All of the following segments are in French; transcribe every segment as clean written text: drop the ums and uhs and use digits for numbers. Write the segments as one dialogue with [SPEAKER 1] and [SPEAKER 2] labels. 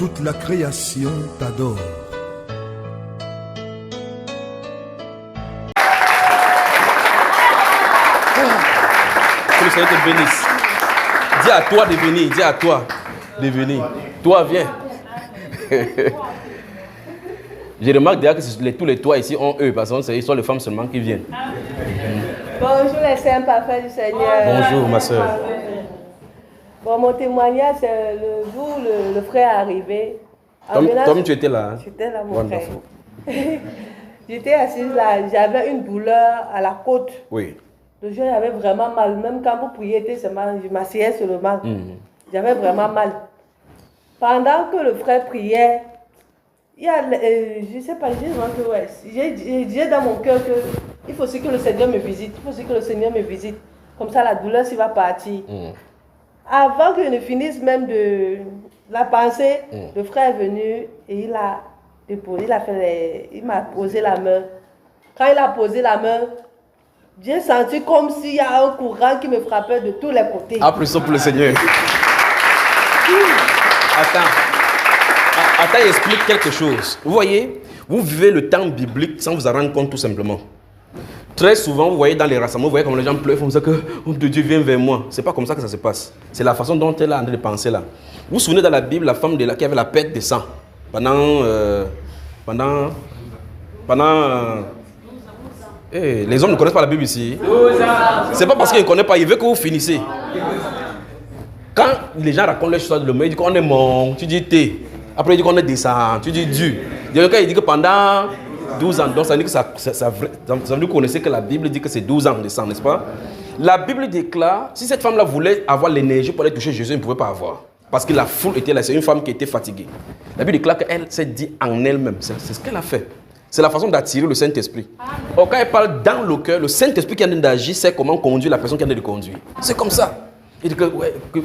[SPEAKER 1] toute la création t'adore.
[SPEAKER 2] Que le Seigneur te bénisse. Dis à toi de venir, dis à toi de venir. Toi, viens. Je remarque déjà que tous les toits ici ont eux, parce que ce sont les femmes seulement qui viennent.
[SPEAKER 3] Bonjour les saints parfaits du Seigneur.
[SPEAKER 2] Bonjour ma soeur.
[SPEAKER 3] Bon, mon témoignage, c'est le jour où le frère est arrivé.
[SPEAKER 2] Tom, tu étais là. Hein?
[SPEAKER 3] J'étais là, mon frère. J'étais assise là, j'avais une douleur à la côte.
[SPEAKER 2] Oui.
[SPEAKER 3] Le jour, j'avais vraiment mal. Même quand vous priez, je m'asseyais sur le banc. J'avais vraiment mal. Pendant que le frère priait, il y a, je ne sais pas, j'ai dit dans mon cœur qu'il faut aussi que le Seigneur me visite. Il faut aussi que le Seigneur me visite. Comme ça, la douleur, s'il va partir. Avant que je ne finisse même de la pensée, le frère est venu et il a déposé, il m'a posé la main. Quand il a posé la main, j'ai senti comme s'il y a un courant qui me frappait de tous les côtés.
[SPEAKER 2] Applaudissons pour le Seigneur. Attends, il explique quelque chose. Vous voyez, vous vivez le temps biblique sans vous en rendre compte tout simplement. Très souvent, vous voyez dans les rassemblements, vous voyez comme les gens pleurent, comme ça que oh, Dieu vient vers moi. C'est pas comme ça que ça se passe. C'est la façon dont elle est en train de penser là. Vous vous souvenez dans la Bible, la femme qui avait la perte de sang pendant les hommes ne connaissent pas la Bible ici. C'est pas parce qu'ils ne connaissent pas, ils veulent que vous finissiez. Quand les gens racontent l'histoire de l'homme, ils disent qu'on est mort, tu dis t'es. Après, ils disent qu'on est descendant, tu dis Dieu. Il dit que pendant 12 ans, donc ça veut dire que vous connaissez que la Bible dit que c'est 12 ans de sang, n'est-ce pas? La Bible déclare, si cette femme-là voulait avoir l'énergie pour aller toucher Jésus, elle ne pouvait pas avoir. Parce que la foule était là, c'est une femme qui était fatiguée. La Bible déclare qu'elle s'est dit en elle-même, c'est ce qu'elle a fait. C'est la façon d'attirer le Saint-Esprit. Or, quand elle parle dans le cœur, le Saint-Esprit qui est en train d'agir sait comment conduire la personne qui est en train de conduire. C'est comme ça. Il dit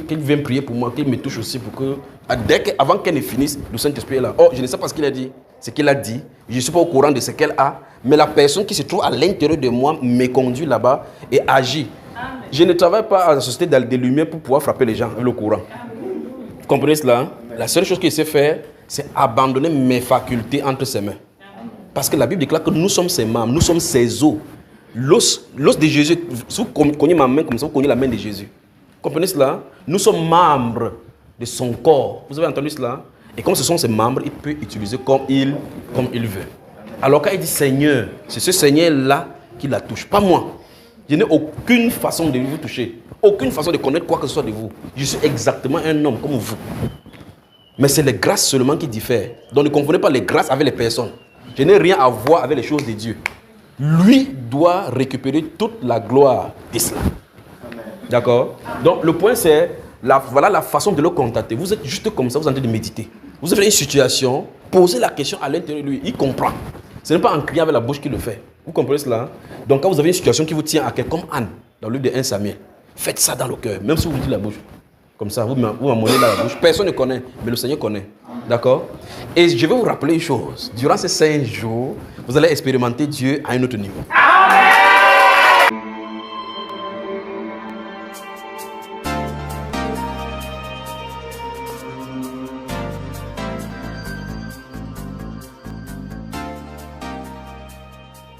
[SPEAKER 2] qu'il vienne prier pour moi, qu'il me touche aussi pour que, avant qu'elle ne finisse, le Saint-Esprit est là. Oh, je ne sais pas ce qu'il a dit. Ce qu'il a dit, je ne suis pas au courant de ce qu'elle a, mais la personne qui se trouve à l'intérieur de moi me conduit là-bas et agit. Amen. Je ne travaille pas à la société des lumières pour pouvoir frapper les gens avec le courant. Vous comprenez cela? Amen. La seule chose qu'il sait faire, c'est abandonner mes facultés entre ses mains. Parce que la Bible déclare que nous sommes ses membres, nous sommes ses os. L'os de Jésus, si vous cognez ma main comme ça, vous cognez la main de Jésus. Vous comprenez cela? Nous sommes membres de son corps. Vous avez entendu cela? Et comme ce sont ses membres, il peut utiliser comme il veut. Alors quand il dit Seigneur, c'est ce Seigneur-là qui la touche, pas moi. Je n'ai aucune façon de vous toucher, aucune façon de connaître quoi que ce soit de vous. Je suis exactement un homme comme vous. Mais c'est les grâces seulement qui diffèrent. Donc ne confondez pas les grâces avec les personnes. Je n'ai rien à voir avec les choses de Dieu. Lui doit récupérer toute la gloire d'Islam. D'accord? Donc le point c'est, voilà la façon de le contacter. Vous êtes juste comme ça, vous êtes en train de méditer. Vous avez une situation, posez la question à l'intérieur de lui, il comprend. Ce n'est pas en criant avec la bouche qu'il le fait. Vous comprenez cela? Donc quand vous avez une situation qui vous tient à cœur, comme Anne, dans le livre de 1 Samuel, faites ça dans le cœur, même si vous dites la bouche. Comme ça, vous m'amenez dans la bouche. Personne ne connaît, mais le Seigneur connaît. D'accord? Et je vais vous rappeler une chose. Durant ces 5 jours, vous allez expérimenter Dieu à un autre niveau.